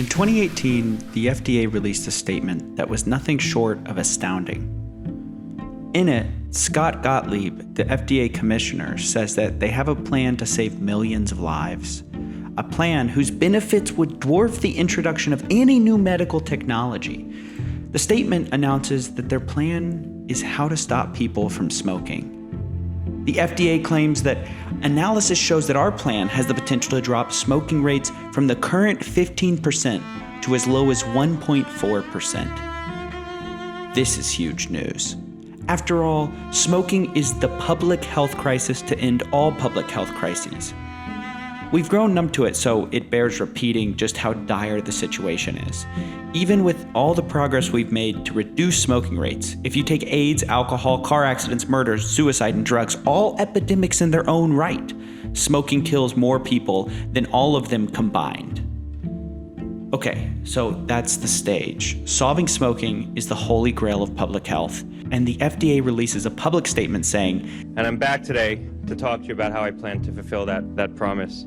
In 2018, the FDA released a statement that was nothing short of astounding. In it, Scott Gottlieb, the FDA commissioner, says that they have a plan to save millions of lives. A plan whose benefits would dwarf the introduction of any new medical technology. The statement announces that their plan is how to stop people from smoking. The FDA claims that analysis shows that our plan has the potential to drop smoking rates from the current 15% to as low as 1.4%. This is huge news. After all, smoking is the public health crisis to end all public health crises. We've grown numb to it, so it bears repeating just how dire the situation is. Even with all the progress we've made to reduce smoking rates, if you take AIDS, alcohol, car accidents, murders, suicide, and drugs, all epidemics in their own right, smoking kills more people than all of them combined. Okay, so that's the stage. Solving smoking is the holy grail of public health, and the FDA releases a public statement saying, "And I'm back today to talk to you about how I plan to fulfill that promise."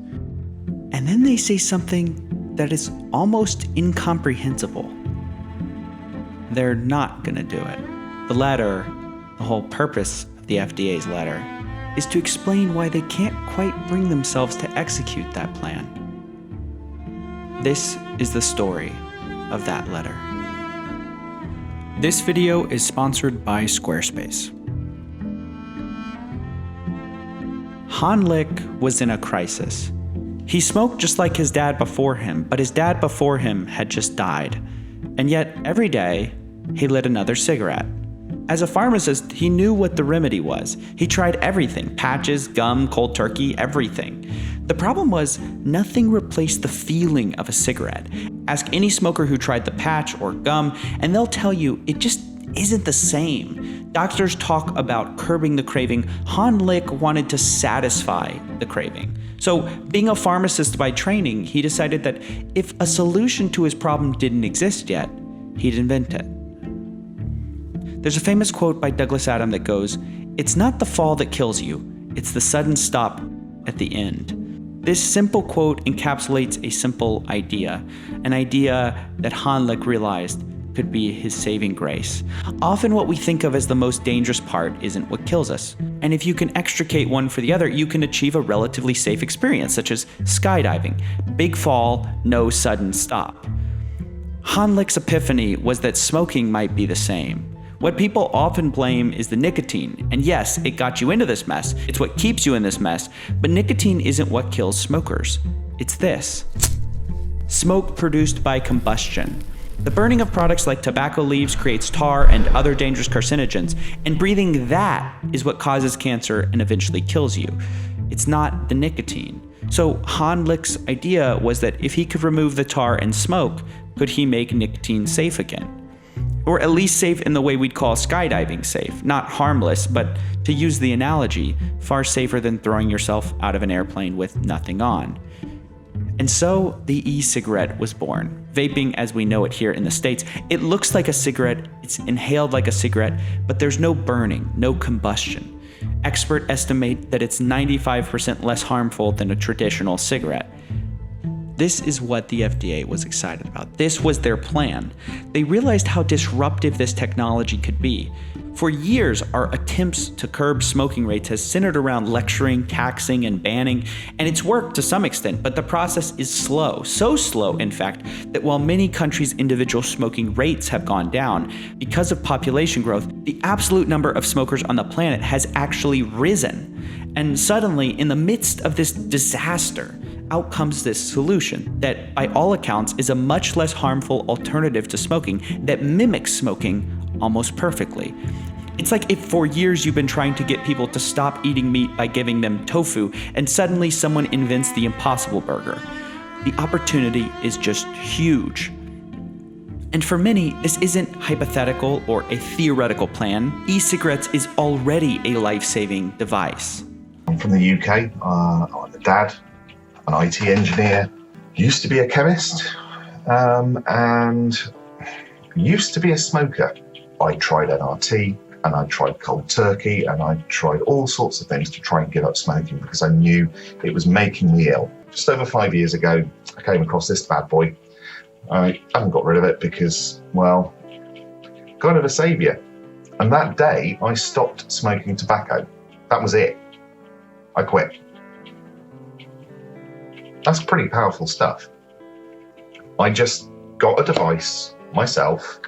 And then they say something that is almost incomprehensible. They're not gonna do it. The letter, the whole purpose of the FDA's letter, is to explain why they can't quite bring themselves to execute that plan. This is the story of that letter. This video is sponsored by Squarespace. Han Lick was in a crisis. He smoked just like his dad before him, but his dad before him had just died. And yet, every day, he lit another cigarette. As a pharmacist, he knew what the remedy was. He tried everything: patches, gum, cold turkey, everything. The problem was, nothing replaced the feeling of a cigarette. Ask any smoker who tried the patch or gum, and they'll tell you it just isn't the same. Doctors talk about curbing the craving. Han Lick wanted to satisfy the craving. So, being a pharmacist by training, he decided that if a solution to his problem didn't exist yet, he'd invent it. There's a famous quote by Douglas Adams that goes, "It's not the fall that kills you, it's the sudden stop at the end." This simple quote encapsulates a simple idea, an idea that Han Lick realized could be his saving grace. Often what we think of as the most dangerous part isn't what kills us. And if you can extricate one for the other, you can achieve a relatively safe experience, such as skydiving. Big fall, no sudden stop. Han Lick's epiphany was that smoking might be the same. What people often blame is the nicotine, and yes, it got you into this mess. It's what keeps you in this mess, but nicotine isn't what kills smokers. It's this. Smoke produced by combustion. The burning of products like tobacco leaves creates tar and other dangerous carcinogens, and breathing that is what causes cancer and eventually kills you. It's not the nicotine. So Han Lick's idea was that if he could remove the tar and smoke, could he make nicotine safe again? Or at least safe in the way we'd call skydiving safe. Not harmless, but to use the analogy, far safer than throwing yourself out of an airplane with nothing on. And so the e-cigarette was born. Vaping as we know it here in the States. It looks like a cigarette, it's inhaled like a cigarette, but there's no burning, no combustion. Experts estimate that it's 95% less harmful than a traditional cigarette. This is what the FDA was excited about. This was their plan. They realized how disruptive this technology could be. For years, our attempts to curb smoking rates has centered around lecturing, taxing, and banning, and it's worked to some extent, but the process is slow. So slow, in fact, that while many countries' individual smoking rates have gone down, because of population growth, the absolute number of smokers on the planet has actually risen. And suddenly, in the midst of this disaster, out comes this solution that, by all accounts, is a much less harmful alternative to smoking that mimics smoking almost perfectly. It's like if for years you've been trying to get people to stop eating meat by giving them tofu, and suddenly someone invents the Impossible Burger. The opportunity is just huge. And for many, this isn't hypothetical or a theoretical plan. E-cigarettes is already a life-saving device. I'm from the UK. I'm a dad, an IT engineer, used to be a chemist, and used to be a smoker. I tried NRT, and I tried cold turkey, and I tried all sorts of things to try and give up smoking because I knew it was making me ill. Just over 5 years ago, I came across this bad boy, I haven't got rid of it because, well, kind of a saviour. And that day, I stopped smoking tobacco. That was it. I quit. That's pretty powerful stuff. I just got a device myself.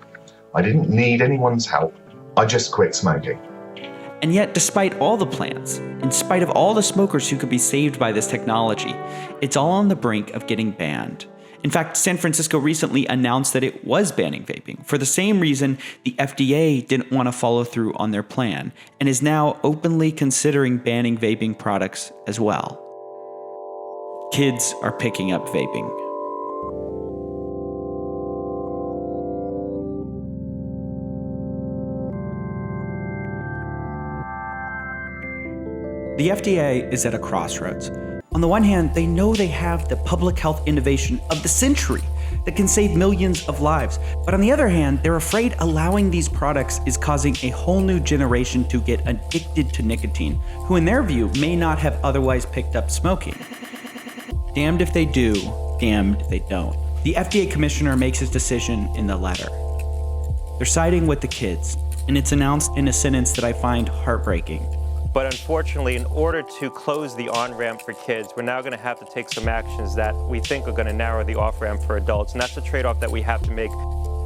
I didn't need anyone's help. I just quit smoking. And yet, despite all the plans, in spite of all the smokers who could be saved by this technology, it's all on the brink of getting banned. In fact, San Francisco recently announced that it was banning vaping for the same reason the FDA didn't want to follow through on their plan, and is now openly considering banning vaping products as well. Kids are picking up vaping. The FDA is at a crossroads. On the one hand, they know they have the public health innovation of the century that can save millions of lives. But on the other hand, they're afraid allowing these products is causing a whole new generation to get addicted to nicotine, who in their view may not have otherwise picked up smoking. Damned if they do, damned if they don't. The FDA commissioner makes his decision in the letter. They're siding with the kids, and it's announced in a sentence that I find heartbreaking. But unfortunately, in order to close the on-ramp for kids, we're now going to have to take some actions that we think are going to narrow the off-ramp for adults. And that's the trade-off that we have to make.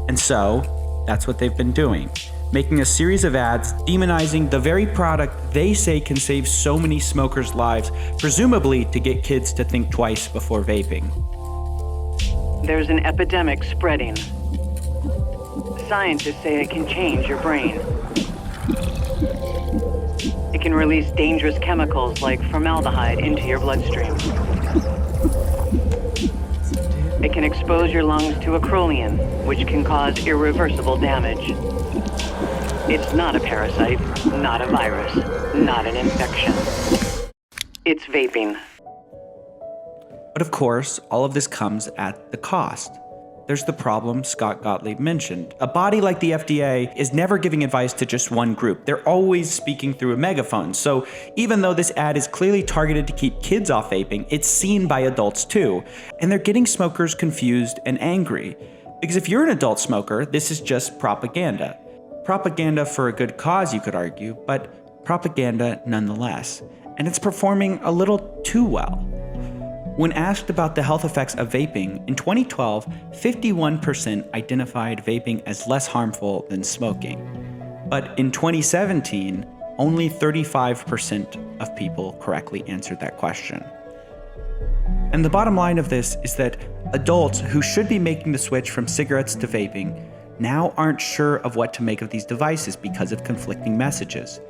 And so, that's what they've been doing. Making a series of ads demonizing the very product they say can save so many smokers' lives, presumably to get kids to think twice before vaping. There's an epidemic spreading. Scientists say it can change your brain. It can release dangerous chemicals like formaldehyde into your bloodstream. It can expose your lungs to acrolein, which can cause irreversible damage. It's not a parasite, not a virus, not an infection. It's vaping. But of course, all of this comes at the cost. There's the problem Scott Gottlieb mentioned. A body like the FDA is never giving advice to just one group. They're always speaking through a megaphone. So even though this ad is clearly targeted to keep kids off vaping, it's seen by adults too. And they're getting smokers confused and angry. Because if you're an adult smoker, this is just propaganda. Propaganda for a good cause, you could argue, but propaganda nonetheless. And it's performing a little too well. When asked about the health effects of vaping, in 2012, 51% identified vaping as less harmful than smoking. But in 2017, only 35% of people correctly answered that question. And the bottom line of this is that adults who should be making the switch from cigarettes to vaping now aren't sure of what to make of these devices because of conflicting messages.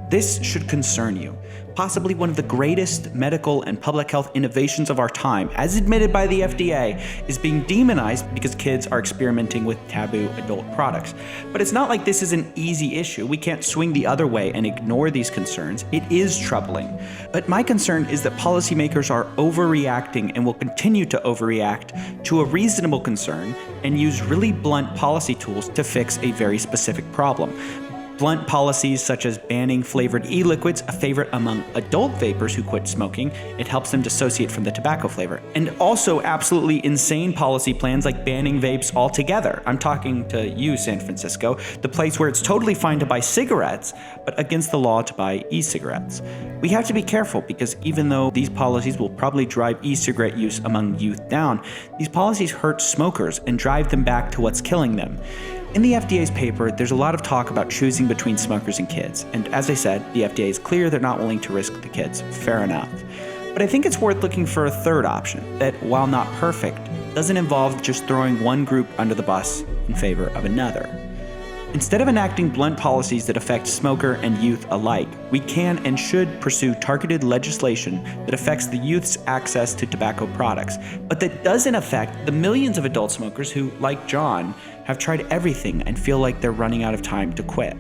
This should concern you. Possibly one of the greatest medical and public health innovations of our time, as admitted by the FDA, is being demonized because kids are experimenting with taboo adult products. But it's not like this is an easy issue. We can't swing the other way and ignore these concerns. It is troubling. But my concern is that policymakers are overreacting and will continue to overreact to a reasonable concern and use really blunt policy tools to fix a very specific problem. Blunt policies such as banning flavored e-liquids, a favorite among adult vapers who quit smoking. It helps them dissociate from the tobacco flavor. And also absolutely insane policy plans like banning vapes altogether. I'm talking to you, San Francisco, the place where it's totally fine to buy cigarettes, but against the law to buy e-cigarettes. We have to be careful because even though these policies will probably drive e-cigarette use among youth down, these policies hurt smokers and drive them back to what's killing them. In the FDA's paper, there's a lot of talk about choosing between smokers and kids, and as I said, the FDA is clear they're not willing to risk the kids. Fair enough. But I think it's worth looking for a third option that, while not perfect, doesn't involve just throwing one group under the bus in favor of another. Instead of enacting blunt policies that affect smoker and youth alike, we can and should pursue targeted legislation that affects the youth's access to tobacco products, but that doesn't affect the millions of adult smokers who, like John, have tried everything and feel like they're running out of time to quit.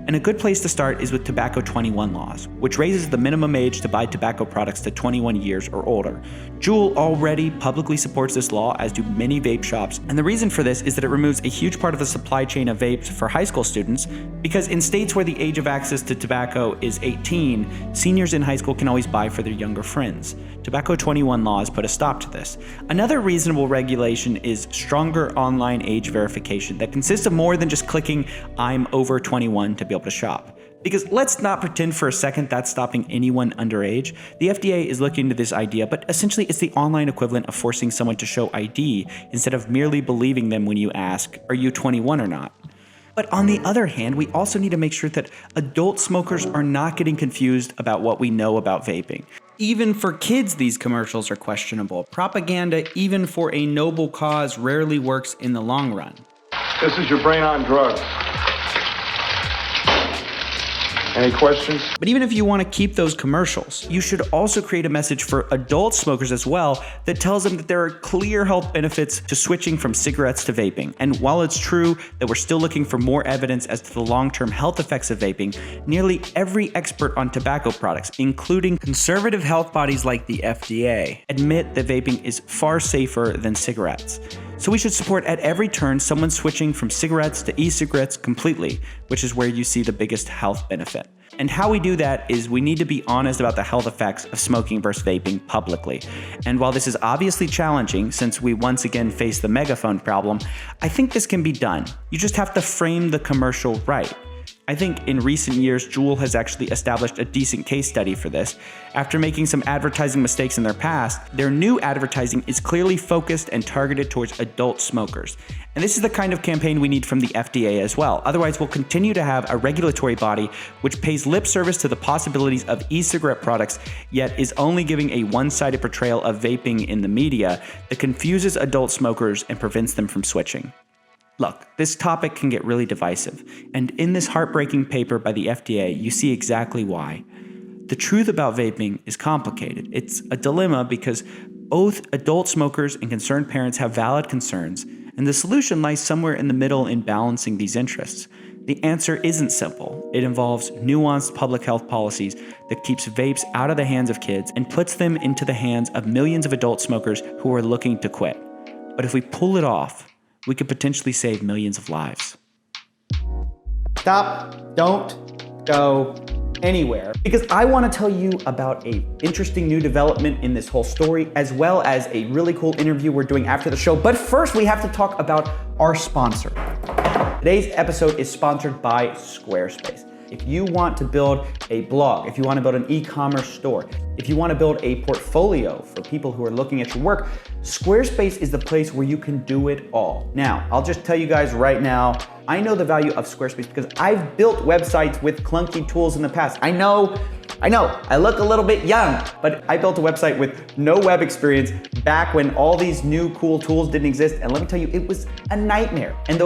And a good place to start is with tobacco 21 laws, which raises the minimum age to buy tobacco products to 21 years or older. JUUL already publicly supports this law, as do many vape shops, and the reason for this is that it removes a huge part of the supply chain of vapes for high school students, because in states where the age of access to tobacco is 18, seniors in high school can always buy for their younger friends. Tobacco 21 laws put a stop to this. Another reasonable regulation is stronger online age verification that consists of more than just clicking "I'm over 21" to be able to shop. Because let's not pretend for a second that's stopping anyone underage. The FDA is looking into this idea, but essentially it's the online equivalent of forcing someone to show ID instead of merely believing them when you ask, "Are you 21 or not?" But on the other hand, we also need to make sure that adult smokers are not getting confused about what we know about vaping. Even for kids, these commercials are questionable. Propaganda, even for a noble cause, rarely works in the long run. This is your brain on drugs. Any questions? But even if you want to keep those commercials, you should also create a message for adult smokers as well that tells them that there are clear health benefits to switching from cigarettes to vaping. And while it's true that we're still looking for more evidence as to the long-term health effects of vaping, nearly every expert on tobacco products, including conservative health bodies like the FDA, admit that vaping is far safer than cigarettes. So we should support at every turn someone switching from cigarettes to e-cigarettes completely, which is where you see the biggest health benefit. And how we do that is we need to be honest about the health effects of smoking versus vaping publicly. And while this is obviously challenging, since we once again face the megaphone problem, I think this can be done. You just have to frame the commercial right. I think in recent years, JUUL has actually established a decent case study for this. After making some advertising mistakes in their past, their new advertising is clearly focused and targeted towards adult smokers. And this is the kind of campaign we need from the FDA as well. Otherwise, we'll continue to have a regulatory body which pays lip service to the possibilities of e-cigarette products, yet is only giving a one-sided portrayal of vaping in the media that confuses adult smokers and prevents them from switching. Look, this topic can get really divisive, and in this heartbreaking paper by the FDA, you see exactly why. The truth about vaping is complicated. It's a dilemma because both adult smokers and concerned parents have valid concerns, and the solution lies somewhere in the middle in balancing these interests. The answer isn't simple. It involves nuanced public health policies that keeps vapes out of the hands of kids and puts them into the hands of millions of adult smokers who are looking to quit. But if we pull it off, we could potentially save millions of lives. Stop, don't go anywhere, because I want to tell you about an interesting new development in this whole story, as well as a really cool interview we're doing after the show. But first, we have to talk about our sponsor. Today's episode is sponsored by Squarespace. If you want to build a blog, if you want to build an e-commerce store, if you want to build a portfolio for people who are looking at your work, Squarespace is the place where you can do it all. Now, I'll just tell you guys right now, I know the value of Squarespace because I've built websites with clunky tools in the past. I know, I look a little bit young, but I built a website with no web experience back when all these new cool tools didn't exist. And let me tell you, it was a nightmare. And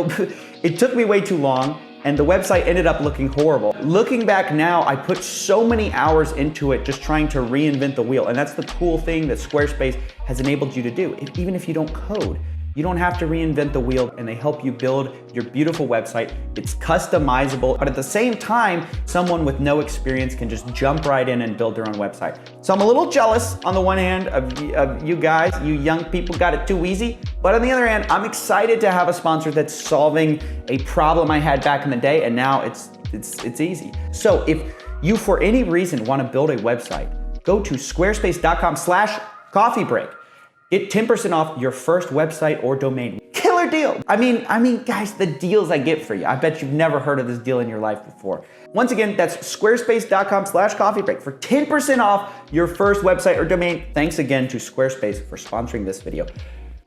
it took me way too long, and the website ended up looking horrible. Looking back now, I put so many hours into it just trying to reinvent the wheel. And that's the cool thing that Squarespace has enabled you to do. Even if you don't code, you don't have to reinvent the wheel, and they help you build your beautiful website. It's customizable, but at the same time, someone with no experience can just jump right in and build their own website. So I'm a little jealous on the one hand of you guys, you young people got it too easy, but on the other hand, I'm excited to have a sponsor that's solving a problem I had back in the day, and now it's easy. So if you, for any reason, want to build a website, go to squarespace.com/coffeebreak. Get 10% off your first website or domain. Killer deal. I mean, guys, the deals I get for you. I bet you've never heard of this deal in your life before. Once again, that's squarespace.com/coffeebreak for 10% off your first website or domain. Thanks again to Squarespace for sponsoring this video.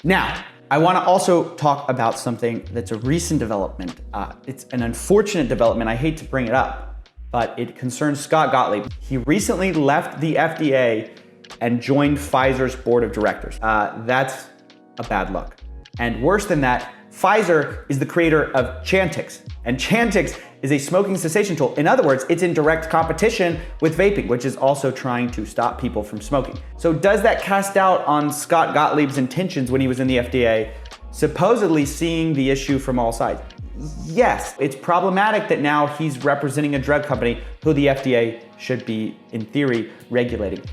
Now, I want to also talk about something that's a recent development. It's an unfortunate development. I hate to bring it up, but it concerns Scott Gottlieb. He recently left the FDA and joined Pfizer's board of directors. That's a bad look. And worse than that, Pfizer is the creator of Chantix, and Chantix is a smoking cessation tool. In other words, it's in direct competition with vaping, which is also trying to stop people from smoking. So does that cast doubt on Scott Gottlieb's intentions when he was in the FDA, supposedly seeing the issue from all sides? yes, it's problematic that now he's representing a drug company who the FDA should be, in theory, regulating.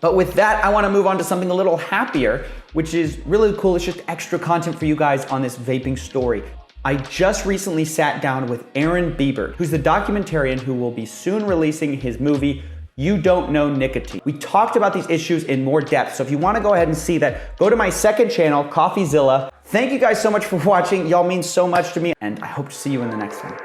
But with that, I want to move on to something a little happier, which is really cool. It's just extra content for you guys on this vaping story. I just recently sat down with Aaron Bieber, who's the documentarian who will be soon releasing his movie, You Don't Know Nicotine. We talked about these issues in more depth, so if you want to go ahead and see that, go to my second channel, CoffeeZilla. Thank you guys so much for watching. Y'all mean so much to me, and I hope to see you in the next one.